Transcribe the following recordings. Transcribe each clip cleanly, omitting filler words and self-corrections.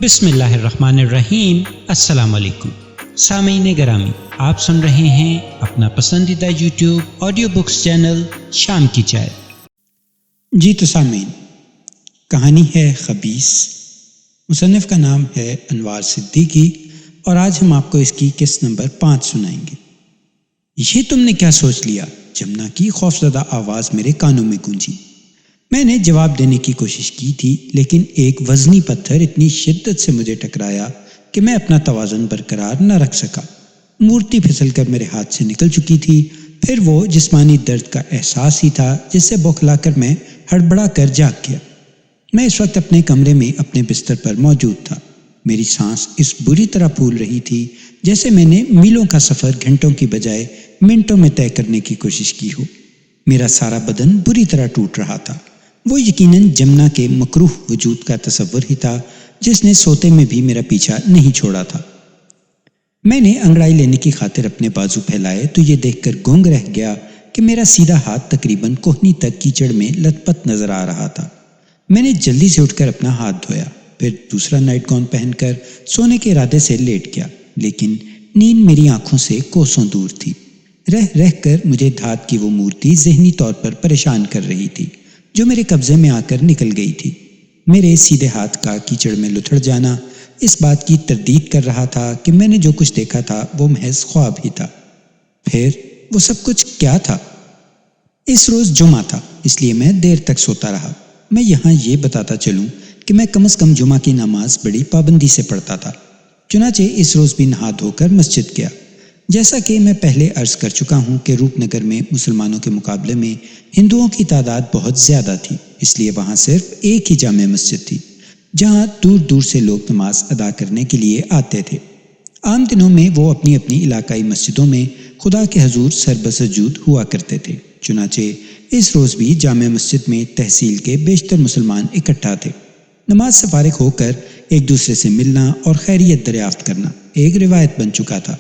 بسم اللہ الرحمن الرحیم۔ السلام علیکم سامعین گرامی، آپ سن رہے ہیں اپنا پسندیدہ یوٹیوب آڈیو بکس چینل شام کی چائے۔ جی تو سامعین، کہانی ہے خبیث۔ مصنف کا نام ہے انوار صدیقی اور آج ہم آپ کو اس کی قسط نمبر 5 سنائیں گے۔ یہ تم نے کیا سوچ لیا؟ جمنا کی خوفزدہ آواز میرے کانوں میں گونجی۔ میں نے جواب دینے کی کوشش کی تھی، لیکن ایک وزنی پتھر اتنی شدت سے مجھے ٹکرایا کہ میں اپنا توازن برقرار نہ رکھ سکا۔ مورتی پھسل کر میرے ہاتھ سے نکل چکی تھی۔ پھر وہ جسمانی درد کا احساس ہی تھا جس سے بوکھلا کر میں ہڑبڑا کر جاگ گیا۔ میں اس وقت اپنے کمرے میں اپنے بستر پر موجود تھا۔ میری سانس اس بری طرح پھول رہی تھی جیسے میں نے میلوں کا سفر گھنٹوں کی بجائے منٹوں میں طے کرنے کی کوشش کی ہو۔ میرا سارا بدن بری طرح ٹوٹ رہا تھا۔ وہ یقیناً جمنا کے مکروہ وجود کا تصور ہی تھا جس نے سوتے میں بھی میرا پیچھا نہیں چھوڑا تھا۔ میں نے انگڑائی لینے کی خاطر اپنے بازو پھیلائے تو یہ دیکھ کر گونگ رہ گیا کہ میرا سیدھا ہاتھ تقریباً کوہنی تک کیچڑ میں لت پت نظر آ رہا تھا۔ میں نے جلدی سے اٹھ کر اپنا ہاتھ دھویا، پھر دوسرا نائٹ گاؤن پہن کر سونے کے ارادے سے لیٹ گیا، لیکن نیند میری آنکھوں سے کوسوں دور تھی۔ رہ رہ کر مجھے دھات کی وہ مورتی ذہنی طور پر پریشان کر رہی تھی جو میرے قبضے میں آ کر نکل گئی تھی۔ میرے سیدھے ہاتھ کا کیچڑ میں لتھڑ جانا اس بات کی تردید کر رہا تھا کہ میں نے جو کچھ دیکھا تھا وہ محض خواب ہی تھا۔ پھر وہ سب کچھ کیا تھا؟ اس روز جمعہ تھا، اس لیے میں دیر تک سوتا رہا۔ میں یہاں یہ بتاتا چلوں کہ میں کم از کم جمعہ کی نماز بڑی پابندی سے پڑھتا تھا۔ چنانچہ اس روز بھی نہا دھو کر مسجد گیا۔ جیسا کہ میں پہلے عرض کر چکا ہوں کہ روپ نگر میں مسلمانوں کے مقابلے میں ہندوؤں کی تعداد بہت زیادہ تھی، اس لیے وہاں صرف ایک ہی جامع مسجد تھی جہاں دور دور سے لوگ نماز ادا کرنے کے لیے آتے تھے۔ عام دنوں میں وہ اپنی اپنی علاقائی مسجدوں میں خدا کے حضور سربسجود ہوا کرتے تھے۔ چنانچہ اس روز بھی جامع مسجد میں تحصیل کے بیشتر مسلمان اکٹھا تھے۔ نماز سے فارغ ہو کر ایک دوسرے سے ملنا اور خیریت دریافت کرنا ایک روایت بن چکا تھا۔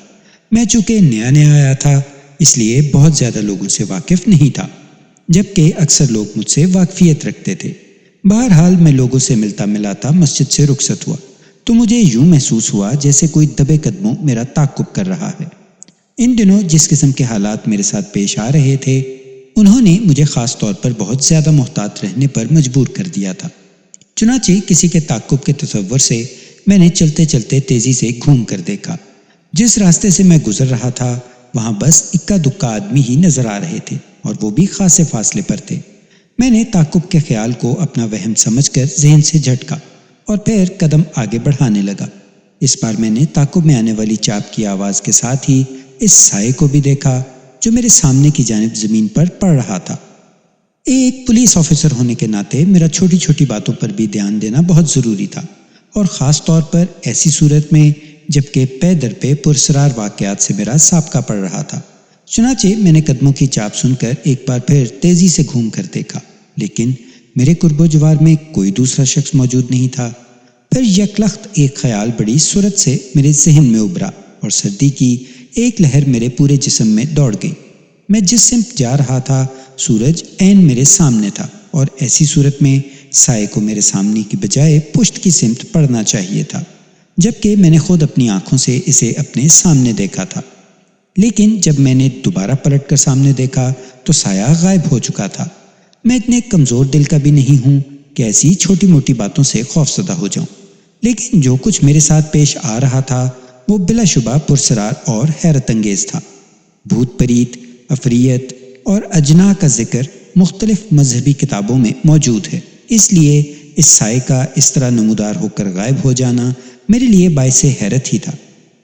میں چونکہ نیا نیا آیا تھا اس لیے بہت زیادہ لوگوں سے واقف نہیں تھا، جبکہ اکثر لوگ مجھ سے واقفیت رکھتے تھے۔ بہرحال میں لوگوں سے ملتا ملاتا مسجد سے رخصت ہوا تو مجھے یوں محسوس ہوا جیسے کوئی دبے قدموں میرا تعقب کر رہا ہے۔ ان دنوں جس قسم کے حالات میرے ساتھ پیش آ رہے تھے انہوں نے مجھے خاص طور پر بہت زیادہ محتاط رہنے پر مجبور کر دیا تھا۔ چنانچہ کسی کے تعقب کے تصور سے میں نے چلتے چلتے تیزی سے گھوم کر دیکھا۔ جس راستے سے میں گزر رہا تھا وہاں بس اکا دکا آدمی ہی نظر آ رہے تھے اور وہ بھی خاصے فاصلے پر تھے۔ میں نے تعقب کے خیال کو اپنا وہم سمجھ کر ذہن سے جھٹکا اور پھر قدم آگے بڑھانے لگا۔ اس بار میں نے تعقب میں آنے والی چاپ کی آواز کے ساتھ ہی اس سائے کو بھی دیکھا جو میرے سامنے کی جانب زمین پر پڑ رہا تھا۔ ایک پولیس آفیسر ہونے کے ناطے میرا چھوٹی چھوٹی باتوں پر بھی دھیان دینا بہت ضروری تھا، اور خاص طور پر ایسی صورت میں جبکہ پے در پہ پرسرار واقعات سے میرا سابقہ پڑ رہا تھا۔ چنانچہ میں نے قدموں کی چاپ سن کر ایک بار پھر تیزی سے گھوم کر دیکھا، لیکن میرے قرب و جوار میں کوئی دوسرا شخص موجود نہیں تھا۔ پھر یکلخت ایک خیال بڑی سرعت سے میرے ذہن میں ابھرا اور سردی کی ایک لہر میرے پورے جسم میں دوڑ گئی۔ میں جس سمت جا رہا تھا سورج عین میرے سامنے تھا، اور ایسی صورت میں سائے کو میرے سامنے کی بجائے پشت کی سمت پڑنا چاہیے تھا، جبکہ میں نے خود اپنی آنکھوں سے اسے اپنے سامنے دیکھا تھا۔ لیکن جب میں نے دوبارہ پلٹ کر سامنے دیکھا تو سایہ غائب ہو چکا تھا۔ میں اتنے کمزور دل کا بھی نہیں ہوں کہ ایسی چھوٹی موٹی باتوں سے خوفزدہ ہو جاؤں، لیکن جو کچھ میرے ساتھ پیش آ رہا تھا وہ بلا شبہ پرسرار اور حیرت انگیز تھا۔ بھوت پریت، عفریت اور اجناح کا ذکر مختلف مذہبی کتابوں میں موجود ہے، اس لیے اس سائے کا اس طرح نمودار ہو کر غائب ہو جانا میرے لیے باعث حیرت ہی تھا۔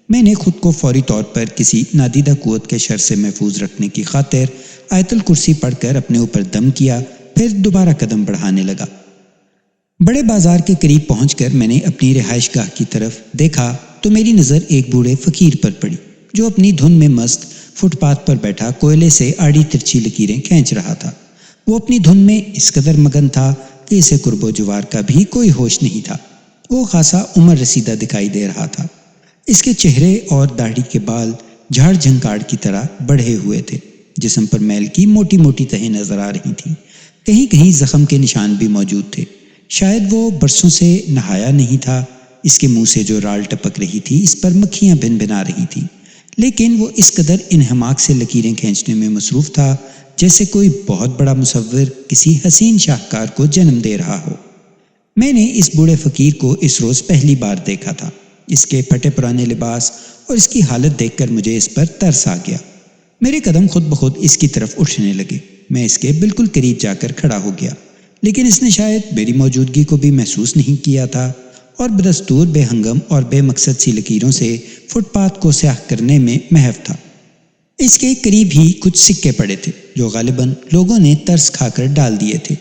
میں نے خود کو فوری طور پر کسی نادیدہ قوت کے شر سے محفوظ رکھنے کی خاطر آیت الکرسی پڑھ کر اپنے اوپر دم کیا، پھر دوبارہ قدم بڑھانے لگا۔ بڑے بازار کے قریب پہنچ کر میں نے اپنی رہائش گاہ کی طرف دیکھا تو میری نظر ایک بوڑھے فقیر پر پڑی جو اپنی دھن میں مست فٹ پاتھ پر بیٹھا کوئلے سے آڑی ترچھی لکیریں کھینچ رہا تھا۔ وہ اپنی دھن میں اس قدر مگن تھا کہ اسے قرب و جوار کا بھی کوئی ہوش نہیں تھا۔ وہ خاصا عمر رسیدہ دکھائی دے رہا تھا۔ اس کے چہرے اور داڑھی کے بال جھاڑ جھنکاڑ کی طرح بڑھے ہوئے تھے، جسم پر میل کی موٹی موٹی تہیں نظر آ رہی تھیں، کہیں کہیں زخم کے نشان بھی موجود تھے۔ شاید وہ برسوں سے نہایا نہیں تھا، اس کے منہ سے جو رال ٹپک رہی تھی اس پر مکھیاں بن بنا رہی تھی، لیکن وہ اس قدر انہماک سے لکیریں کھینچنے میں مصروف تھا جیسے کوئی بہت بڑا مصور کسی حسین شاہکار کو جنم دے رہا ہو۔ میں نے اس بوڑھے فقیر کو اس روز پہلی بار دیکھا تھا۔ اس کے پھٹے پرانے لباس اور اس کی حالت دیکھ کر مجھے اس پر ترس آ گیا۔ میرے قدم خود بخود اس کی طرف اٹھنے لگے۔ میں اس کے بالکل قریب جا کر کھڑا ہو گیا، لیکن اس نے شاید میری موجودگی کو بھی محسوس نہیں کیا تھا اور بدستور بے ہنگم اور بے مقصد سی لکیروں سے فٹ پاتھ کو سیاہ کرنے میں محو تھا۔ اس کے قریب ہی کچھ سکے پڑے تھے جو غالباً لوگوں نے ترس کھا کر ڈال دیے تھے۔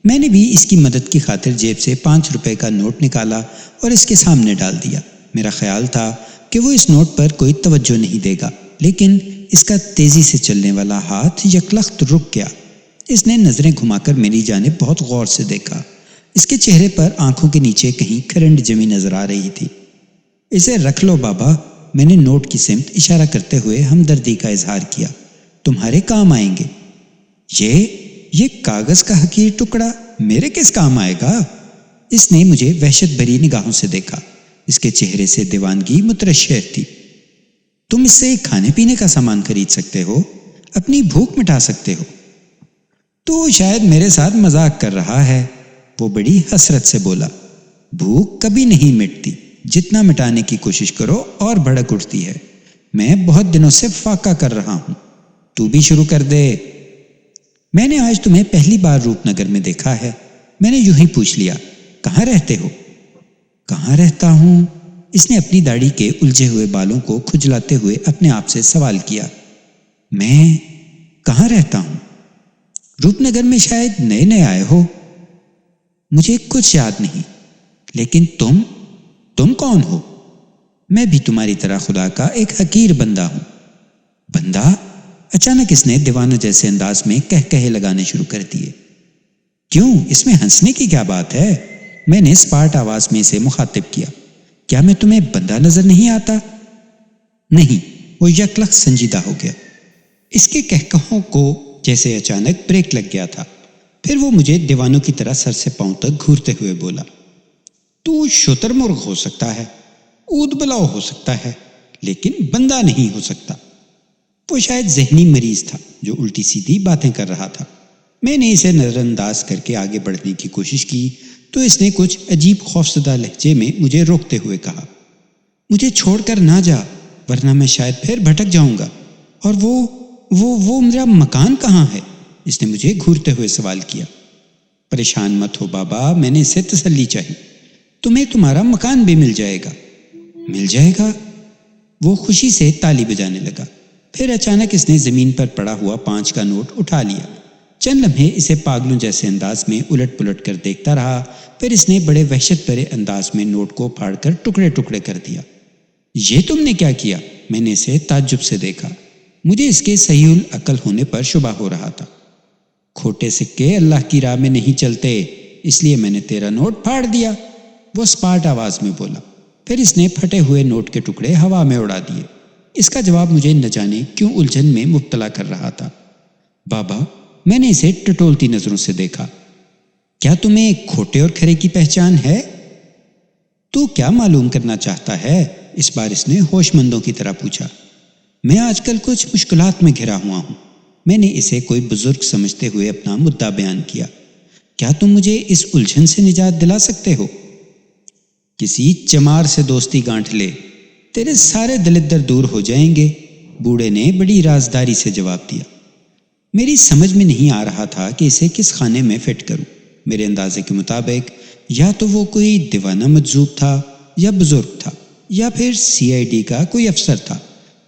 میں نے بھی اس کی مدد کی خاطر جیب سے 5 روپے کا نوٹ نکالا اور اس کے سامنے ڈال دیا۔ میرا خیال تھا کہ وہ اس نوٹ پر کوئی توجہ نہیں دے گا، لیکن اس کا تیزی سے چلنے والا ہاتھ یکلخت رک گیا۔ اس نے نظریں گھما کر میری جانب بہت غور سے دیکھا۔ اس کے چہرے پر آنکھوں کے نیچے کہیں کھرنڈ جمی نظر آ رہی تھی۔ اسے رکھ لو بابا، میں نے نوٹ کی سمت اشارہ کرتے ہوئے ہمدردی کا اظہار کیا، تمہارے کام آئیں گے۔ یہ کاغذ کا حقیر ٹکڑا میرے کس کام آئے گا؟ اس نے مجھے وحشت بھری نگاہوں سے دیکھا۔ اس کے چہرے سے دیوانگی مترشح تھی۔ تم اس سے کھانے پینے کا سامان خرید سکتے ہو، اپنی بھوک مٹا سکتے ہو۔ تو شاید میرے ساتھ مذاق کر رہا ہے، وہ بڑی حسرت سے بولا۔ بھوک کبھی نہیں مٹتی، جتنا مٹانے کی کوشش کرو اور بھڑک اٹھتی ہے۔ میں بہت دنوں سے فاقہ کر رہا ہوں، تو بھی شروع کر دے۔ میں نے آج تمہیں پہلی بار روپ نگر میں دیکھا ہے۔ میں نے یوں ہی پوچھ لیا، کہاں رہتے ہو؟ کہاں رہتا ہوں؟ اس نے اپنی داڑھی کے الجھے ہوئے بالوں کو کھجلاتے ہوئے اپنے آپ سے سوال کیا۔ میں کہاں رہتا ہوں؟ روپ نگر میں شاید نئے نئے آئے ہو۔ مجھے کچھ یاد نہیں، لیکن تم کون ہو؟ میں بھی تمہاری طرح خدا کا ایک حقیر بندہ ہوں۔ بندہ؟ اچانک اس نے دیوانہ جیسے انداز میں کہے لگانے شروع کر دیے۔ کیوں، اس میں ہنسنے کی کیا بات ہے؟ میں نے سپاٹ آواز میں اسے مخاطب کیا۔ کیا میں تمہیں بندہ نظر نہیں آتا؟ نہیں، وہ یکلخت سنجیدہ ہو گیا۔ اس کے کہکہوں کو جیسے اچانک بریک لگ گیا تھا۔ پھر وہ مجھے دیوانوں کی طرح سر سے پاؤں تک گھورتے ہوئے بولا، تو شتر مرغ ہو سکتا ہے، اود بلاؤ ہو سکتا ہے، لیکن بندہ نہیں ہو سکتا۔ وہ شاید ذہنی مریض تھا جو الٹی سیدھی باتیں کر رہا تھا۔ میں نے اسے نظر انداز کر کے آگے بڑھنے کی کوشش کی تو اس نے کچھ عجیب خوفزدہ لہجے میں مجھے روکتے ہوئے کہا، مجھے چھوڑ کر نہ جا، ورنہ میں شاید پھر بھٹک جاؤں گا۔ اور وہ میرا مکان کہاں ہے؟ اس نے مجھے گھورتے ہوئے سوال کیا۔ پریشان مت ہو بابا، میں نے اسے تسلی چاہی، تمہیں تمہارا مکان بھی مل جائے گا۔ مل جائے گا؟ وہ خوشی سے تالی بجانے لگا۔ پھر اچانک اس نے زمین پر پڑا ہوا 5 کا نوٹ اٹھا لیا۔ چند لمحے اسے پاگلوں جیسے انداز میں الٹ پلٹ کر دیکھتا رہا، پھر اس نے بڑے وحشت بھرے انداز میں نوٹ کو پھاڑ کر ٹکڑے ٹکڑے کر دیا۔ یہ تم نے کیا کیا؟ میں نے اسے تعجب سے دیکھا۔ مجھے اس کے صحیح العقل ہونے پر شبہ ہو رہا تھا۔ کھوٹے سکے اللہ کی راہ میں نہیں چلتے، اس لیے میں نے تیرا نوٹ پھاڑ دیا، وہ سپاٹ آواز میں بولا۔ پھر اس نے پھٹے ہوئے نوٹ کے ٹکڑے ہوا میں اڑا دیے۔ اس کا جواب مجھے نہ جانے کیوں الجھن میں مبتلا کر رہا تھا۔ بابا، میں نے اسے ٹٹولتی نظروں سے دیکھا، کیا تمہیں کھوٹے اور کھرے کی پہچان ہے؟ تو کیا معلوم کرنا چاہتا ہے؟ اس بار اس نے ہوش مندوں کی طرح پوچھا۔ میں آج کل کچھ مشکلات میں گھرا ہوا ہوں۔ میں نے اسے کوئی بزرگ سمجھتے ہوئے اپنا مدعا بیان کیا۔ کیا تم مجھے اس الجھن سے نجات دلا سکتے ہو؟ کسی چمار سے دوستی گانٹھ لے، تیرے سارے دلدر دور ہو جائیں گے، بوڑھے نے بڑی رازداری سے جواب دیا۔ میری سمجھ میں نہیں آ رہا تھا کہ اسے کس خانے میں فٹ کروں۔ میرے اندازے کے مطابق یا تو وہ کوئی دیوانہ مجذوب تھا یا بزرگ تھا، یا پھر CID کا کوئی افسر تھا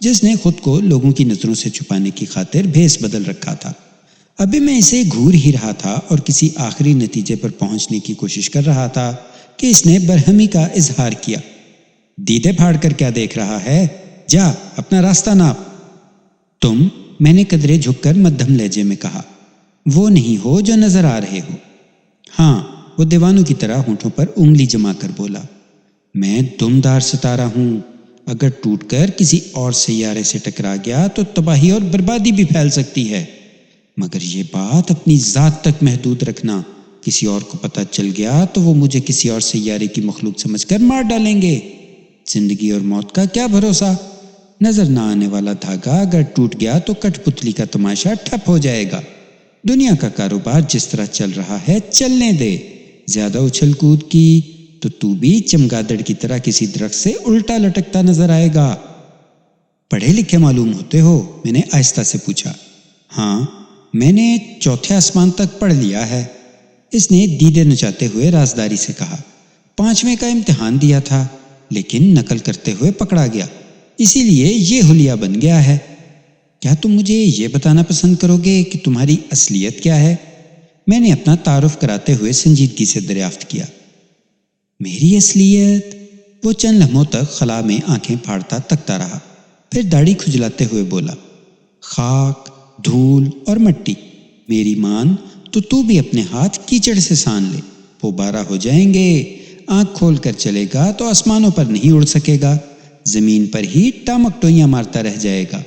جس نے خود کو لوگوں کی نظروں سے چھپانے کی خاطر بھیس بدل رکھا تھا۔ ابھی میں اسے گھور ہی رہا تھا اور کسی آخری نتیجے پر پہنچنے کی کوشش کر رہا تھا کہ اس نے برہمی کا اظہار کیا۔ دیدے پھاڑ کر کیا دیکھ رہا ہے؟ جا اپنا راستہ ناپ۔ تم، میں نے قدرے جھک کر مدھم لہجے میں کہا، وہ نہیں ہو جو نظر آ رہے ہو۔ ہاں، وہ دیوانوں کی طرح ہونٹوں پر انگلی جما کر بولا، میں دمدار ستارہ ہوں، اگر ٹوٹ کر کسی اور سیارے سے ٹکرا گیا تو تباہی اور بربادی بھی پھیل سکتی ہے، مگر یہ بات اپنی ذات تک محدود رکھنا، کسی اور کو پتہ چل گیا تو وہ مجھے کسی اور سیارے کی مخلوق سمجھ کر مار ڈالیں گے۔ زندگی اور موت کا کیا بھروسہ؟ نظر نہ آنے والا دھاگا اگر ٹوٹ گیا تو کٹ پتلی کا تماشا ٹھپ ہو جائے گا۔ دنیا کا کاروبار جس طرح چل رہا ہے چلنے دے۔ زیادہ اچھل کود کی تو بھی چمگادڑ کی طرح کسی درخت سے الٹا لٹکتا نظر آئے گا۔ پڑھے لکھے معلوم ہوتے ہو؟ میں نے آہستہ سے پوچھا۔ ہاں، میں نے 4 آسمان تک پڑھ لیا ہے، اس نے دیدے نچاتے ہوئے رازداری سے کہا۔ 5ویں کا امتحان دیا تھا لیکن نقل کرتے ہوئے پکڑا گیا، اسی لیے یہ حلیہ بن گیا ہے۔ کیا تم مجھے یہ بتانا پسند کرو گے کہ تمہاری اصلیت کیا ہے؟ میں نے اپنا تعارف کراتے ہوئے سنجیدگی سے دریافت کیا۔ میری اصلیت؟ وہ چند لمحوں تک خلا میں آنکھیں پھاڑتا تکتا رہا، پھر داڑھی کھجلاتے ہوئے بولا، خاک، دھول اور مٹی۔ میری مان تو بھی اپنے ہاتھ کیچڑ سے سان لے، وہ 12 ہو جائیں گے۔ آنکھ کھول کر چلے گا تو آسمانوں پر نہیں اڑ سکے گا، زمین پر ہی ٹامک ٹوئیاں مارتا رہ جائے گا۔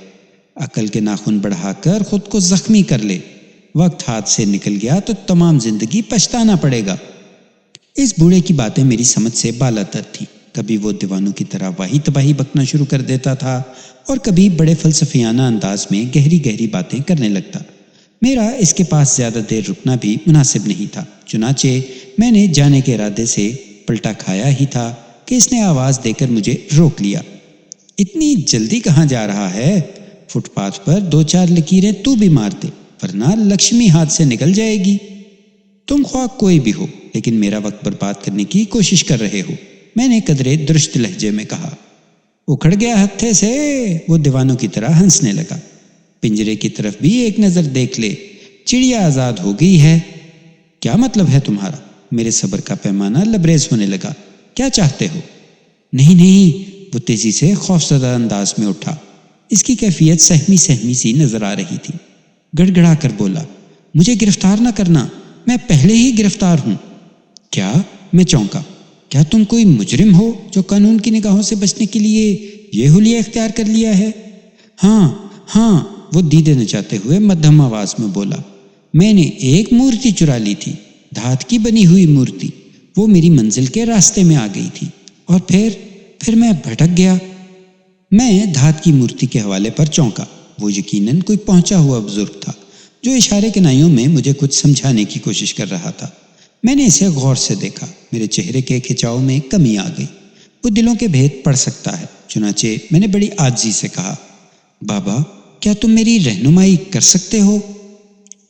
عقل کے ناخن بڑھا کر خود کو زخمی کر لے، وقت ہاتھ سے نکل گیا تو تمام زندگی پچھتانا پڑے گا۔ اس بوڑھے کی باتیں میری سمجھ سے بالاتر تھیں۔ کبھی وہ دیوانوں کی طرح واہی تباہی بکنا شروع کر دیتا تھا اور کبھی بڑے فلسفیانہ انداز میں گہری گہری باتیں کرنے لگتا۔ میرا اس کے پاس زیادہ دیر رکنا بھی مناسب نہیں تھا، چنانچہ میں نے جانے کے ارادے سے پلٹا کھایا ہی تھا کہ اس نے آواز دے کر مجھے روک لیا۔ اتنی جلدی کہاں جا رہا ہے؟ فٹ پاتھ پر 2-4 لکیریں تو بھی مار دے، ورنہ لکشمی ہاتھ سے نکل جائے گی۔ تم خواہ کوئی بھی ہو لیکن میرا وقت برباد کرنے کی کوشش کر رہے ہو، میں نے قدرے درشت لہجے میں کہا۔ اکھڑ گیا ہتھے سے، وہ دیوانوں کی طرح ہنسنے لگا۔ پنجرے کی طرف بھی ایک نظر دیکھ لے، چڑیا آزاد ہو گئی ہے۔ کیا مطلب ہے تمہارا؟ میرے صبر کا پیمانہ لبریز ہونے لگا۔ کیا چاہتے ہو؟ نہیں، وہ تیزی سے خوفزدہ انداز میں اٹھا۔ اس کی کیفیت سہمی سہمی سی نظر آ رہی تھی۔ گڑ گڑا کر بولا، مجھے گرفتار نہ کرنا، میں پہلے ہی گرفتار ہوں۔ کیا؟ میں چونکا۔ کیا تم کوئی مجرم ہو جو قانون کی نگاہوں سے بچنے کے لیے یہ حلیہ اختیار کر لیا ہے؟ ہاں، وہ دیدے نچاتے ہوئے مدھم آواز میں بولا، میں نے ایک مورتی چرا لی تھی، دھات کی بنی ہوئی مورتی۔ وہ میری منزل کے راستے میں آ گئی تھی اور پھر میں بھٹک گیا۔ میں دھات کی مورتی کے حوالے پر چونکا۔ وہ یقیناً کوئی پہنچا ہوا بزرگ تھا جو اشارے کنائیوں میں مجھے کچھ سمجھانے کی کوشش کر رہا تھا۔ میں نے اسے غور سے دیکھا، میرے چہرے کے کھچاؤ میں کمی آ گئی۔ وہ دلوں کے بھید پڑھ سکتا ہے، چنانچہ میں نے بڑی عاجزی سے کہا، بابا کیا تم میری رہنمائی کر سکتے ہو؟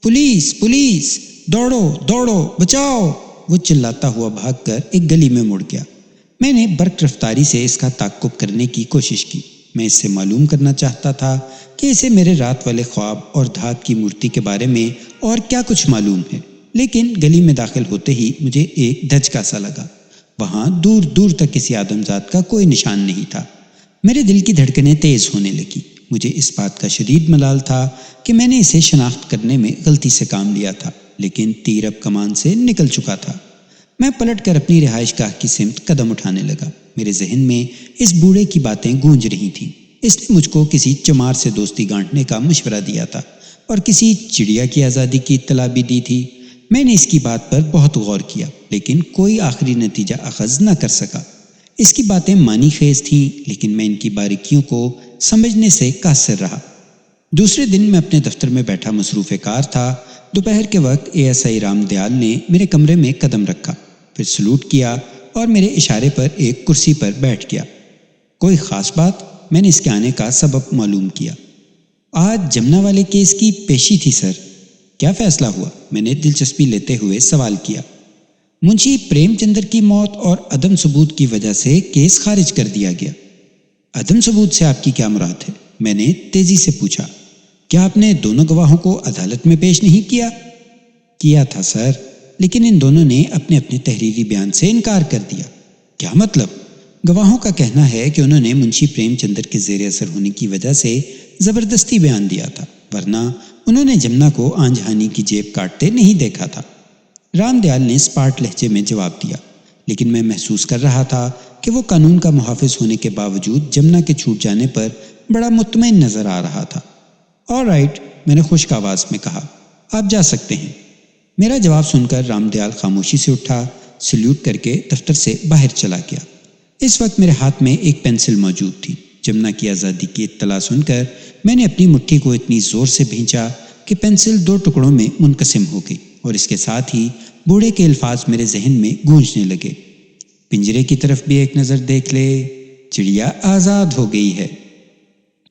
پولیس، دوڑو، بچاؤ! وہ چلاتا ہوا بھاگ کر ایک گلی میں مڑ گیا۔ میں نے برق رفتاری سے اس کا تعقب کرنے کی کوشش کی۔ میں اس سے معلوم کرنا چاہتا تھا کہ اسے میرے رات والے خواب اور دھات کی مورتی کے بارے میں اور کیا کچھ معلوم ہے، لیکن گلی میں داخل ہوتے ہی مجھے ایک دھچکا سا لگا۔ وہاں دور دور تک کسی آدمزاد کا کوئی نشان نہیں تھا۔ میرے دل کی دھڑکنیں تیز ہونے لگی۔ مجھے اس بات کا شدید ملال تھا کہ میں نے اسے شناخت کرنے میں غلطی سے کام لیا تھا، لیکن تیر اب کمان سے نکل چکا تھا۔ میں پلٹ کر اپنی رہائش گاہ کی سمت قدم اٹھانے لگا۔ میرے ذہن میں اس بوڑھے کی باتیں گونج رہی تھیں۔ اس نے مجھ کو کسی چمار سے دوستی گانٹنے کا مشورہ دیا تھا اور کسی چڑیا کی آزادی کی اطلاع بھی دی تھی۔ میں نے اس کی بات پر بہت غور کیا لیکن کوئی آخری نتیجہ اخذ نہ کر سکا۔ اس کی باتیں معنی خیز تھیں لیکن میں ان کی باریکیوں کو سمجھنے سے قاصر رہا۔ دوسرے دن میں اپنے دفتر میں بیٹھا مصروف کار تھا۔ دوپہر کے وقت ASI رام دیال نے میرے کمرے میں قدم رکھا، پھر سلوٹ کیا اور میرے اشارے پر ایک کرسی پر بیٹھ گیا۔ کوئی خاص بات؟ میں نے اس کے آنے کا سبب معلوم کیا۔ آج جمنا والے کیس کی پیشی تھی سر۔ کیا فیصلہ ہوا؟ میں نے دلچسپی لیتے ہوئے سوال کیا۔ منشی پریم چندر کی موت اور عدم ثبوت کی وجہ سے کیس خارج کر دیا گیا۔ عدم ثبوت سے آپ کی کیا مراد ہے؟ میں نے تیزی سے پوچھا۔ کیا آپ نے دونوں گواہوں کو عدالت میں پیش نہیں کیا؟ کیا تھا سر، لیکن ان دونوں نے اپنے اپنے تحریری بیان سے انکار کر دیا۔ کیا مطلب؟ گواہوں کا کہنا ہے کہ انہوں نے منشی پریم چندر کے زیر اثر ہونے کی وجہ سے زبردستی بیان دیا تھا، ورنہ انہوں نے جمنا کو آنجہانی کی جیب کاٹتے نہیں دیکھا تھا۔ رام دیال نے اسپاٹ لہجے میں جواب دیا، لیکن میں محسوس کر رہا تھا کہ وہ قانون کا محافظ ہونے کے باوجود جمنا کے چھوٹ جانے پر بڑا مطمئن نظر آ رہا تھا۔ آل رائٹ، میں نے خشک آواز میں کہا، آپ جا سکتے ہیں۔ میرا جواب سن کر رام دیال خاموشی سے اٹھا، سلیوٹ کر کے دفتر سے باہر چلا گیا۔ اس وقت میرے ہاتھ میں ایک پینسل موجود تھی۔ جمنا کی آزادی کی اطلاع سن کر میں نے اپنی مٹھی کو اتنی زور سے بھینچا کہ پینسل 2 ٹکڑوں میں منقسم ہو گئی، اور اس کے ساتھ ہی بوڑھے کے الفاظ میرے ذہن میں گونجنے لگے۔ پنجرے کی طرف بھی ایک نظر دیکھ لے، چڑیا آزاد ہو گئی ہے۔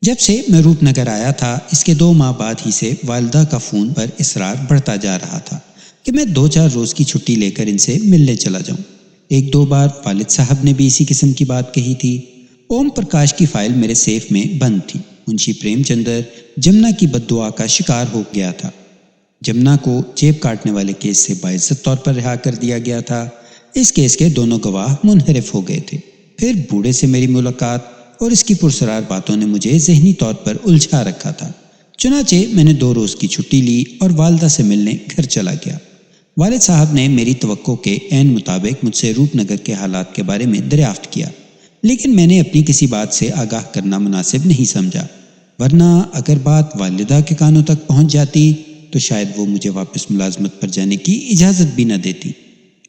جب سے میں روپ نگر آیا تھا، اس کے 2 ماہ بعد ہی سے والدہ کا فون پر اصرار بڑھتا جا رہا تھا کہ میں 2-4 روز کی چھٹی لے کر ان سے ملنے چلا جاؤں۔ 1-2 بار والد صاحب نے بھی اسی قسم کی بات کہی تھی۔ اوم پرکاش کی فائل میرے سیف میں بند تھی۔ منشی پریم چندر جمنا کی بد دعا کا شکار ہو گیا تھا۔ جمنا کو جیب کاٹنے والے کیس سے باعزت طور پر رہا کر دیا گیا تھا۔ اس کیس کے دونوں گواہ منحرف ہو گئے تھے۔ پھر بوڑھے سے میری ملاقات اور اس کی پرسرار باتوں نے مجھے ذہنی طور پر الجھا رکھا تھا۔ چنانچہ میں نے 2 روز کی چھٹی لی اور والدہ سے ملنے گھر چلا گیا۔ والد صاحب نے میری توقع کے عین مطابق مجھ سے روپ نگر کے حالات کے بارے میں دریافت کیا، لیکن میں نے اپنی کسی بات سے آگاہ کرنا مناسب نہیں سمجھا، ورنہ اگر بات والدہ کے کانوں تک پہنچ جاتی تو شاید وہ مجھے واپس ملازمت پر جانے کی اجازت بھی نہ دیتی۔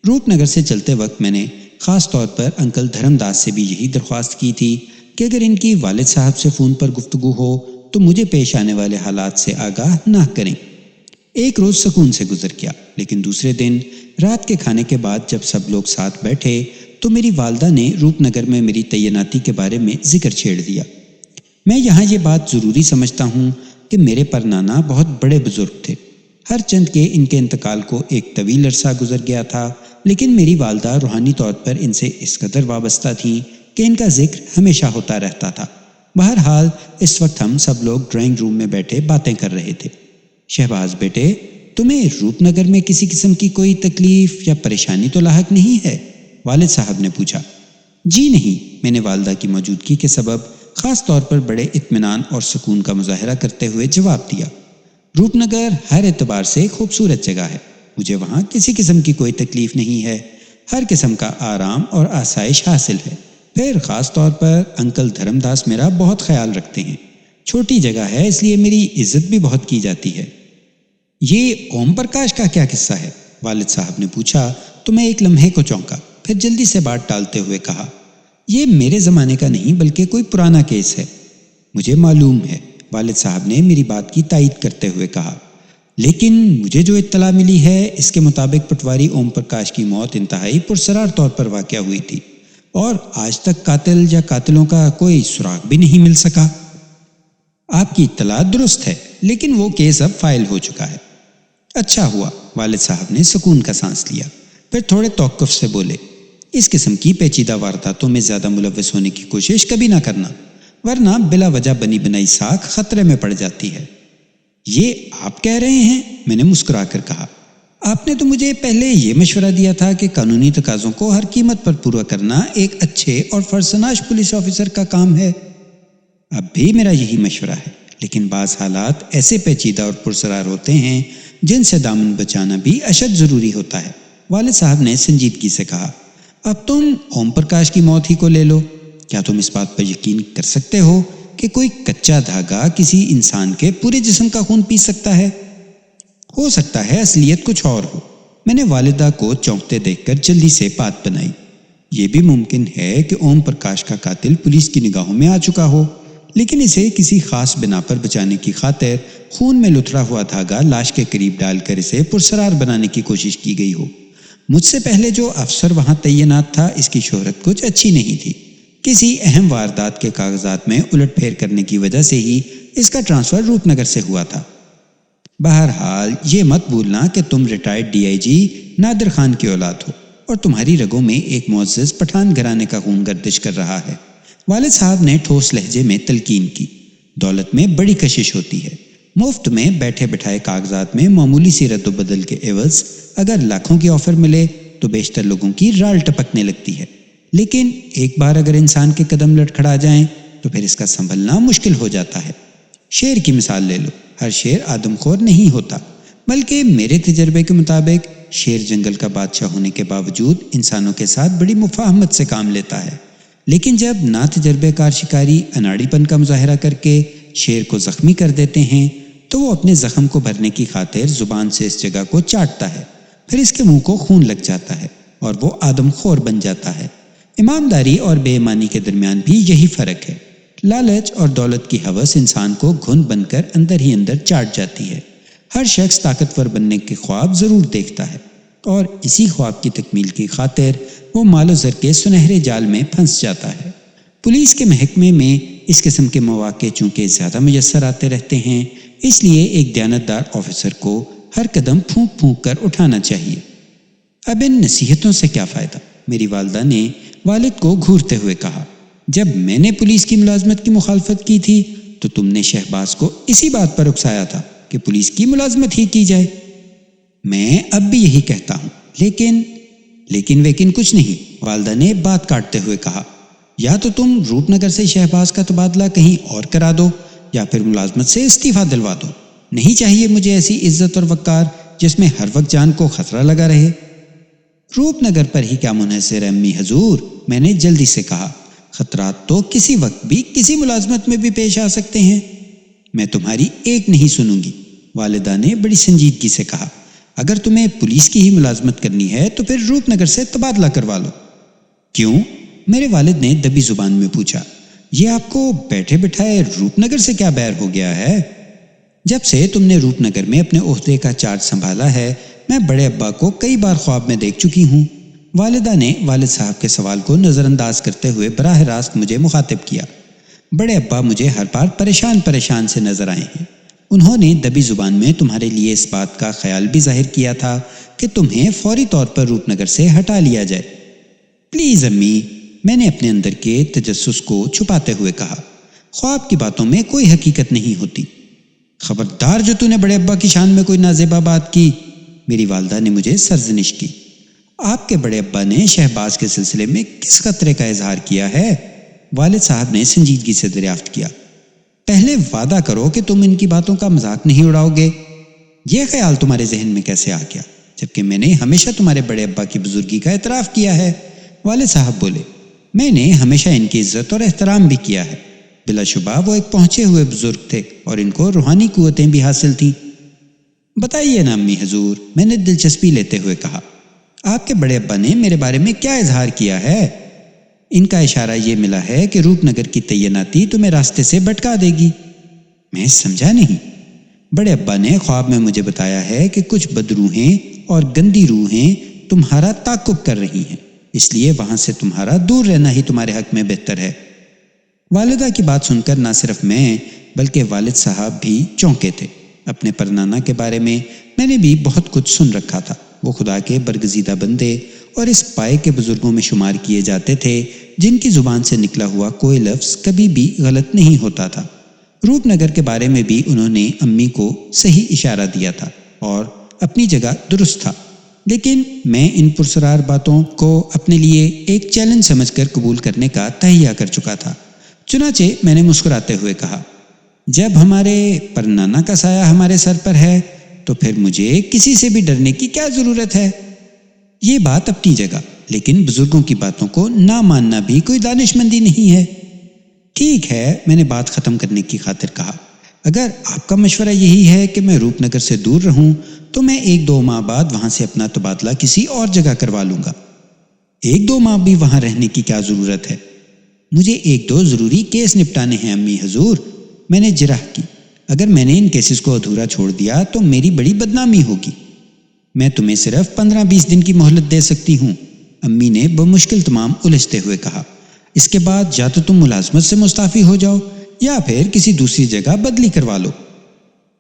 روپ نگر سے چلتے وقت میں نے خاص طور پر انکل دھرم داس سے بھی یہی درخواست کی تھی کہ اگر ان کی والد صاحب سے فون پر گفتگو ہو تو مجھے پیش آنے والے حالات سے آگاہ نہ کریں۔ 1 روز سکون سے گزر گیا، لیکن دوسرے دن رات کے کھانے کے بعد جب سب لوگ ساتھ بیٹھے تو میری والدہ نے روپ نگر میں میری تعیناتی کے بارے میں ذکر چھیڑ دیا۔ میں یہاں یہ بات ضروری سمجھتا ہوں کہ میرے پر نانا بہت بڑے بزرگ تھے۔ ہر چند کے ان کے انتقال کو ایک طویل عرصہ گزر گیا تھا، لیکن میری والدہ روحانی طور پر ان سے اس قدر وابستہ تھیں کہ ان کا ذکر ہمیشہ ہوتا رہتا تھا۔ بہرحال اس وقت ہم سب لوگ ڈرائنگ روم میں بیٹھے باتیں کر رہے تھے۔ شہباز بیٹے، تمہیں روپ نگر میں کسی قسم کی کوئی تکلیف یا پریشانی تو لاحق نہیں ہے؟ والد صاحب نے پوچھا۔ جی نہیں، میں نے والدہ کی موجودگی کے سبب خاص طور پر بڑے اطمینان اور سکون کا مظاہرہ کرتے ہوئے جواب دیا۔ روپ نگر ہر اعتبار سے خوبصورت جگہ ہے، مجھے وہاں کسی قسم کی کوئی تکلیف نہیں ہے، ہر قسم کا آرام اور آسائش حاصل ہے۔ پھر خاص طور پر انکل دھرم داس میرا بہت خیال رکھتے ہیں۔ چھوٹی جگہ ہے، اس لیے میری عزت بھی بہت کی جاتی ہے۔ یہ اوم پرکاش کا کیا قصہ ہے؟ والد صاحب نے پوچھا تو میں ایک لمحے کو چونکا، پھر جلدی سے بات ٹالتے ہوئے کہا، یہ میرے زمانے کا نہیں بلکہ کوئی پرانا کیس ہے۔ مجھے معلوم ہے، والد صاحب نے میری بات کی تائید کرتے ہوئے کہا، لیکن مجھے جو اطلاع ملی ہے اس کے مطابق پٹواری اوم پرکاش کی موت انتہائی پرسرار طور پر واقع ہوئی تھی اور آج تک قاتل یا قاتلوں کا کوئی سراغ بھی نہیں مل سکا۔ آپ کی اطلاع درست ہے، لیکن وہ کیس اب فائل ہو چکا ہے۔ اچھا ہوا، والد صاحب نے سکون کا سانس لیا، پھر تھوڑے توقف سے بولے، اس قسم کی پیچیدہ وارداتوں میں زیادہ ملوث ہونے کی کوشش کبھی نہ کرنا، ورنہ بلا وجہ بنی بنائی ساکھ خطرے میں پڑ جاتی ہے۔ یہ آپ کہہ رہے ہیں؟ میں نے مسکرا کر کہا، آپ نے تو مجھے پہلے یہ مشورہ دیا تھا کہ قانونی تقاضوں کو ہر قیمت پر پورا کرنا ایک اچھے اور فرسناش پولیس آفیسر کا کام ہے۔ اب بھی میرا یہی مشورہ ہے، لیکن بعض حالات ایسے پیچیدہ اور پرسرار ہوتے ہیں جن سے دامن بچانا بھی اشد ضروری ہوتا ہے۔ والد صاحب نے سنجیدگی سے کہا، اب تم اوم پرکاش کی موت ہی کو لے لو، کیا تم اس بات پر یقین کر سکتے ہو کہ کوئی کچا دھاگا کسی انسان کے پورے جسم کا خون پی سکتا ہے؟ ہو سکتا ہے اصلیت کچھ اور ہو۔ میں نے والدہ کو چونکتے دیکھ کر جلدی سے بات بنائی، یہ بھی ممکن ہے کہ اوم پرکاش کا قاتل پولیس کی نگاہوں میں آ چکا ہو، لیکن اسے کسی خاص بنا پر بچانے کی خاطر خون میں لتھڑا ہوا دھاگا لاش کے قریب ڈال کر اسے پرسرار بنانے کی کوشش کی گئی ہو۔ مجھ سے پہلے جو افسر وہاں تعینات تھا، اس کی شہرت کچھ اچھی نہیں تھی۔ کسی اہم واردات کے کاغذات میں الٹ پھیر کرنے کی وجہ سے ہی اس کا ٹرانسفر روپ نگر سے ہوا تھا۔ بہرحال یہ مت بھولنا کہ تم ریٹائرڈ DIG نادر خان کی اولاد ہو اور تمہاری رگوں میں ایک معزز پٹھان گھرانے کا خون گردش کر رہا ہے۔ والد صاحب نے ٹھوس لہجے میں تلقین کی، دولت میں بڑی کشش ہوتی ہے، مفت میں بیٹھے بٹھائے کاغذات میں معمولی سی رد و بدل کے عوض اگر لاکھوں کی آفر ملے تو بیشتر لوگوں کی رال ٹپکنے لگتی ہے، لیکن ایک بار اگر انسان کے قدم لڑکھڑا جائیں تو پھر اس کا سنبھلنا مشکل ہو جاتا ہے۔ شیر کی مثال لے لو، ہر شیر آدم خور نہیں ہوتا، بلکہ میرے تجربے کے مطابق شیر جنگل کا بادشاہ ہونے کے باوجود انسانوں کے ساتھ بڑی مفاہمت سے کام لیتا ہے، لیکن جب نا تجربے کار شکاری اناڑی پن کا مظاہرہ کر کے شیر کو زخمی کر دیتے ہیں تو وہ اپنے زخم کو بھرنے کی خاطر زبان سے اس جگہ کو چاٹتا ہے، پھر اس کے منہ کو خون لگ جاتا ہے اور وہ آدم خور بن جاتا ہے۔ ایمانداری اور بے ایمانی کے درمیان بھی یہی فرق ہے۔ لالچ اور دولت کی ہوس انسان کو گھن بن کر اندر ہی اندر چاٹ جاتی ہے۔ ہر شخص طاقتور بننے کے خواب ضرور دیکھتا ہے اور اسی خواب کی تکمیل کی خاطر وہ مال و زر کے سنہرے جال میں پھنس جاتا ہے۔ پولیس کے محکمے میں اس قسم کے مواقع چونکہ زیادہ میسر آتے رہتے ہیں، اس لیے ایک دیانتدار آفیسر کو ہر قدم پھونک پھونک کر اٹھانا چاہیے۔ اب ان نصیحتوں سے کیا فائدہ؟ میری والدہ نے والد کو گھورتے ہوئے کہا۔ جب میں نے پولیس کی ملازمت کی مخالفت کی تھی تو تم نے شہباز کو اسی بات پر اکسایا تھا کہ پولیس کی ملازمت ہی کی جائے۔ میں اب بھی یہی کہتا ہوں، لیکن کچھ نہیں، والدہ نے بات کاٹتے ہوئے کہا۔ یا تو تم روپ نگر سے شہباز کا تبادلہ کہیں اور کرا دو یا پھر ملازمت سے استعفیٰ دلوا دو۔ نہیں چاہیے مجھے ایسی عزت اور وقار جس میں ہر وقت جان کو خطرہ لگا رہے۔ روپ نگر پر ہی کیا منحصر ہے امی حضور؟ میں نے جلدی سے کہا۔ خطرات تو کسی وقت بھی کسی ملازمت میں بھی پیش آ سکتے ہیں۔ میں تمہاری ایک نہیں سنوں گی، والدہ نے بڑی سنجیدگی سے کہا۔ اگر تمہیں پولیس کی ہی ملازمت کرنی ہے تو پھر روپ نگر سے تبادلہ کروا لو۔ کیوں؟ میرے والد نے دبی زبان میں پوچھا۔ یہ آپ کو بیٹھے بٹھائے روپ نگر سے کیا بیر ہو گیا ہے؟ جب سے تم نے روپ نگر میں اپنے عہدے کا چارج سنبھالا ہے، میں بڑے ابا کو کئی بار خواب میں دیکھ چکی ہوں۔ والدہ نے والد صاحب کے سوال کو نظر انداز کرتے ہوئے براہ راست مجھے مخاطب کیا۔ بڑے ابا مجھے ہر بار پریشان سے نظر آئے ہیں۔ انہوں نے دبی زبان میں تمہارے لیے اس بات کا خیال بھی ظاہر کیا تھا کہ تمہیں فوری طور پر روپ نگر سے ہٹا لیا جائے۔ پلیز امی، میں نے اپنے اندر کے تجسس کو چھپاتے ہوئے کہا، خواب کی باتوں میں کوئی حقیقت نہیں ہوتی۔ خبردار جو تو نے بڑے ابا کی شان میں کوئی نازیبا بات کی، میری والدہ نے مجھے سرزنش کی۔ آپ کے بڑے ابا نے شہباز کے سلسلے میں کس خطرے کا اظہار کیا ہے؟ والد صاحب نے سنجیدگی سے دریافت کیا۔ پہلے وعدہ کرو کہ تم ان کی باتوں کا مذاق نہیں اڑاؤ گے۔ یہ خیال تمہارے ذہن میں کیسے آ گیا جبکہ میں نے ہمیشہ تمہارے بڑے ابا کی بزرگی کا اعتراف کیا ہے؟ والد صاحب بولے، میں نے ہمیشہ ان کی عزت اور احترام بھی کیا ہے۔ بلا شبہ وہ ایک پہنچے ہوئے بزرگ تھے اور ان کو روحانی قوتیں بھی حاصل تھیں۔ بتائیے نا امی حضور، میں نے دلچسپی لیتے ہوئے کہا، آپ کے بڑے ابا نے میرے بارے میں کیا اظہار کیا ہے؟ ان کا اشارہ یہ ملا ہے کہ روپ نگر کی تعیناتی تمہیں راستے سے بھٹکا دے گی۔ میں سمجھا نہیں۔ بڑے ابا نے خواب میں مجھے بتایا ہے کہ کچھ بدروحیں اور گندی روحیں تمہارا تعاقب کر رہی ہیں، اس لیے وہاں سے تمہارا دور رہنا ہی تمہارے حق میں بہتر ہے۔ والدہ کی بات سن کر نہ صرف میں بلکہ والد صاحب بھی چونکے تھے۔ اپنے پرنانا کے بارے میں نے بھی بہت کچھ سن رکھا تھا۔ وہ خدا کے برگزیدہ بندے اور اس پائے کے بزرگوں میں شمار کیے جاتے تھے جن کی زبان سے نکلا ہوا کوئی لفظ کبھی بھی غلط نہیں ہوتا تھا۔ روپ نگر کے بارے میں بھی انہوں نے امی کو صحیح اشارہ دیا تھا اور اپنی جگہ درست تھا، لیکن میں ان پرسرار باتوں کو اپنے لیے ایک چیلنج سمجھ کر قبول کرنے کا تہیہ کر چکا تھا۔ چنانچہ میں نے مسکراتے ہوئے کہا، جب ہمارے پرنانا کا سایہ ہمارے سر پر ہے تو پھر مجھے کسی سے بھی ڈرنے کی کیا ضرورت ہے؟ یہ بات اپنی جگہ، لیکن بزرگوں کی باتوں کو نہ ماننا بھی کوئی دانش مندی نہیں ہے۔ ٹھیک ہے، میں نے بات ختم کرنے کی خاطر کہا، اگر آپ کا مشورہ یہی ہے کہ میں روپ نگر سے دور رہوں تو میں 1-2 ماہ بعد وہاں سے اپنا تبادلہ کسی اور جگہ کروا لوں گا۔ 1-2 ماہ بھی وہاں رہنے کی کیا ضرورت ہے؟ مجھے 1-2 ضروری کیس نپٹانے ہیں امی حضور، میں نے جرح کی۔ اگر میں نے ان کیسز کو ادھورا چھوڑ دیا تو میری بڑی بدنامی ہوگی۔ میں تمہیں صرف 15-20 دن کی مہلت دے سکتی ہوں، امی نے بمشکل تمام الجھتے ہوئے کہا۔ اس کے بعد یا تو تم ملازمت سے مستعفی ہو جاؤ یا پھر کسی دوسری جگہ بدلی کروا لو۔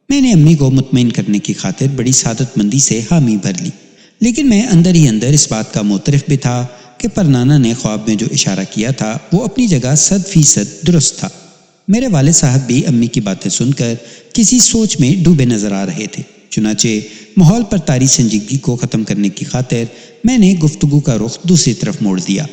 میں نے امی کو مطمئن کرنے کی خاطر بڑی سعادت مندی سے حامی بھر لی، لیکن میں اندر ہی اندر اس بات کا معترف بھی تھا کہ پرنانا نے خواب میں جو اشارہ کیا تھا وہ اپنی جگہ 100% درست تھا۔ میرے والد صاحب بھی امی کی باتیں سن کر کسی سوچ میں ڈوبے نظر آ رہے تھے۔ چنانچہ ماحول پر طاری سنجیدگی کو ختم کرنے کی خاطر میں نے گفتگو کا رخ دوسری طرف موڑ دیا۔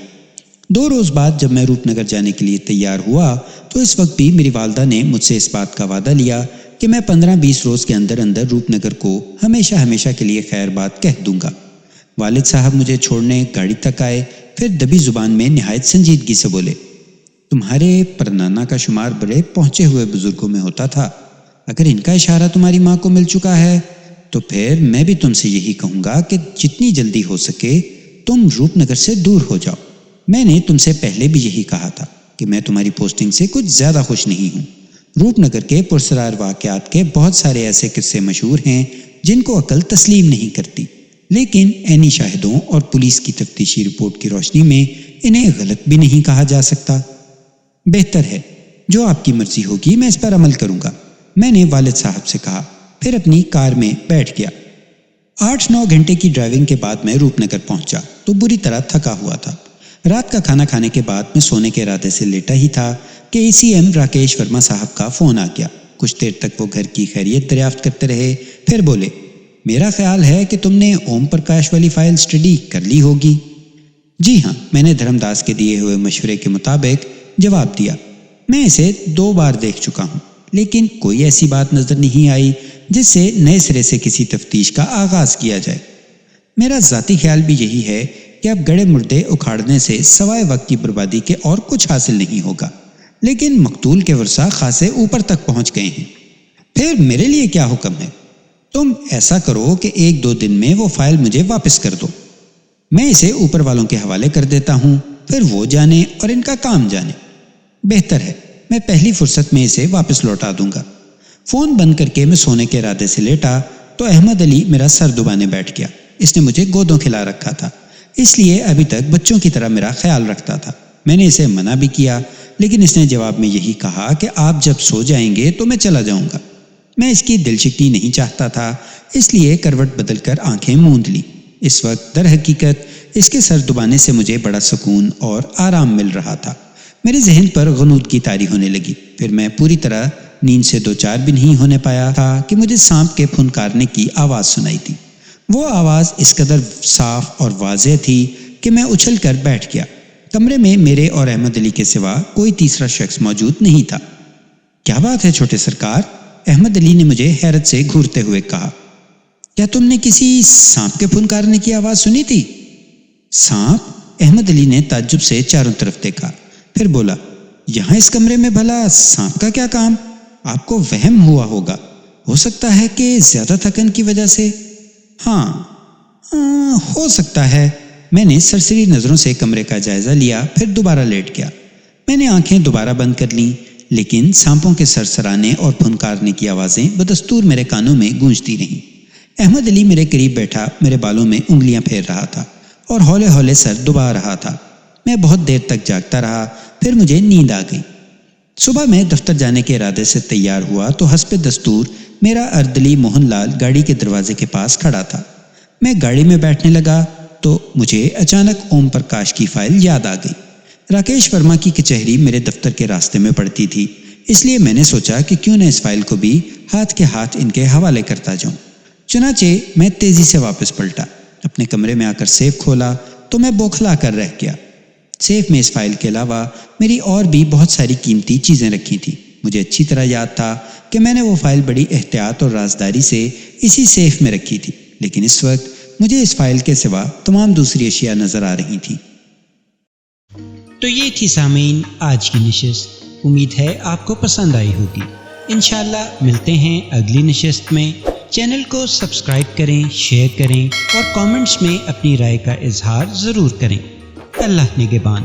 2 روز بعد جب میں روپ نگر جانے کے لیے تیار ہوا تو اس وقت بھی میری والدہ نے مجھ سے اس بات کا وعدہ لیا کہ میں 15-20 روز کے اندر اندر روپ نگر کو ہمیشہ کے لیے خیر بات کہہ دوں گا۔ والد صاحب مجھے چھوڑنے گاڑی تک آئے، پھر دبی زبان میں نہایت سنجیدگی سے بولے، تمہارے پرنانا کا شمار بڑے پہنچے ہوئے بزرگوں میں ہوتا تھا، اگر ان کا اشارہ تمہاری ماں کو مل چکا ہے تو پھر میں بھی تم سے یہی کہوں گا کہ جتنی جلدی ہو سکے تم روپ نگر سے دور ہو جاؤ۔ میں نے تم سے پہلے بھی یہی کہا تھا کہ میں تمہاری پوسٹنگ سے کچھ زیادہ خوش نہیں ہوں۔ روپ نگر کے پرسرار واقعات کے بہت سارے ایسے قصے مشہور ہیں جن کو عقل تسلیم نہیں کرتی، لیکن عینی شاہدوں اور پولیس کی تفتیشی رپورٹ کی روشنی میں انہیں غلط بھی نہیں کہا جا سکتا۔ بہتر ہے، جو آپ کی مرضی ہوگی میں اس پر عمل کروں گا، میں نے والد صاحب سے کہا، پھر اپنی کار میں بیٹھ گیا۔ 8-9 گھنٹے کی ڈرائیونگ کے بعد میں روپ نگر پہنچا تو بری طرح تھکا ہوا تھا۔ رات کا کھانا کھانے کے بعد میں سونے کے ارادے سے لیٹا ہی تھا کہ ACM راکیش ورما صاحب کا فون آ گیا۔ کچھ دیر تک وہ گھر کی خیریت دریافت کرتے رہے، پھر بولے، میرا خیال ہے کہ تم نے اوم پرکاش والی فائل اسٹڈی کر لی ہوگی۔ جی ہاں، میں نے دھرم داس کے دیے ہوئے مشورے کے مطابق جواب دیا۔ میں اسے 2 بار دیکھ چکا ہوں، لیکن کوئی ایسی بات نظر نہیں آئی جس سے نئے سرے سے کسی تفتیش کا آغاز کیا جائے۔ میرا ذاتی خیال بھی یہی ہے کہ اب گڑے مردے اکھاڑنے سے سوائے وقت کی بربادی کے اور کچھ حاصل نہیں ہوگا، لیکن مقتول کے ورثہ خاصے اوپر تک پہنچ گئے ہیں۔ پھر میرے لیے کیا حکم ہے؟ تم ایسا کرو کہ 1-2 دن میں وہ فائل مجھے واپس کر دو، میں اسے اوپر والوں کے حوالے کر دیتا ہوں، پھر وہ جانے اور ان کا کام جانے۔ بہتر ہے، میں پہلی فرصت میں اسے واپس لوٹا دوں گا۔ فون بند کر کے میں سونے کے ارادے سے لیٹا تو احمد علی میرا سر دبانے بیٹھ گیا۔ اس نے مجھے گودوں کھلا رکھا تھا، اس لیے ابھی تک بچوں کی طرح میرا خیال رکھتا تھا۔ میں نے اسے منع بھی کیا، لیکن اس نے جواب میں یہی کہا کہ آپ جب سو جائیں گے تو میں چلا جاؤں گا۔ میں اس کی دل شکنی نہیں چاہتا تھا، اس لیے کروٹ بدل کر آنکھیں موند لی۔ اس وقت در حقیقت اس کے سر دبانے سے مجھے بڑا سکون اور آرام مل رہا تھا۔ میرے ذہن پر غنودگی طاری ہونے لگی۔ پھر میں پوری طرح نیند سے 2-4 بھی نہیں ہونے پایا تھا کہ مجھے سانپ کے پھنکارنے کی آواز سنائی تھی۔ وہ آواز اس قدر صاف اور واضح تھی کہ میں اچھل کر بیٹھ گیا۔ کمرے میں میرے اور احمد علی کے سوا کوئی تیسرا شخص موجود نہیں تھا۔ کیا بات ہے چھوٹے سرکار؟ احمد علی نے مجھے حیرت سے گھورتے ہوئے کہا، کیا تم نے کسی سانپ کے پھنکارنے کی آواز سنی تھی؟ سانپ؟ احمد علی نے تعجب سے چاروں طرف دیکھا، پھر بولا، یہاں اس کمرے میں بھلا سانپ کا کیا کام؟ آپ کو وہم ہوا ہوگا، ہو سکتا ہے کہ زیادہ تھکن کی وجہ سے۔ ہاں ہو سکتا ہے۔ میں نے سرسری نظروں سے کمرے کا جائزہ لیا، پھر دوبارہ لیٹ گیا۔ میں نے آنکھیں دوبارہ بند کر لیں، لیکن سانپوں کے سرسرانے اور پھنکارنے کی آوازیں بدستور میرے کانوں میں گونجتی رہیں۔ احمد علی میرے قریب بیٹھا میرے بالوں میں انگلیاں پھیر رہا تھا اور ہولے ہولے سر دبا رہا تھا۔ میں بہت دیر تک جاگتا رہا، پھر مجھے نیند آ گئی۔ صبح میں دفتر جانے کے ارادے سے تیار ہوا تو حسب دستور میرا اردلی موہن لال گاڑی کے دروازے کے پاس کھڑا تھا۔ میں گاڑی میں بیٹھنے لگا تو مجھے اچانک اوم پرکاش کی فائل یاد آ گئی۔ راکیش ورما کی کچہری میرے دفتر کے راستے میں پڑتی تھی، اس لیے میں نے سوچا کہ کیوں نہ اس فائل کو بھی ہاتھ کے ہاتھ ان کے حوالے کرتا جاؤں۔ چنانچہ میں تیزی سے واپس پلٹا، اپنے کمرے میں آ کر سیف کھولا تو میں بوکھلا کر رہ گیا۔ سیف میں اس فائل کے علاوہ میری اور بھی بہت ساری قیمتی چیزیں رکھی تھیں۔ مجھے اچھی طرح یاد تھا کہ میں نے وہ فائل بڑی احتیاط اور رازداری سے اسی سیف میں رکھی تھی، لیکن اس وقت مجھے اس فائل کے سوا تمام دوسری اشیاء نظر آ رہی تھیں۔ تو یہ تھی سامعین آج کی نشست، امید ہے آپ کو پسند آئی ہوگی۔ انشاءاللہ ملتے ہیں اگلی نشست میں۔ چینل کو سبسکرائب کریں، شیئر کریں اور کامنٹس میں اپنی رائے کا اظہار ضرور کریں۔ اللہ نگہبان۔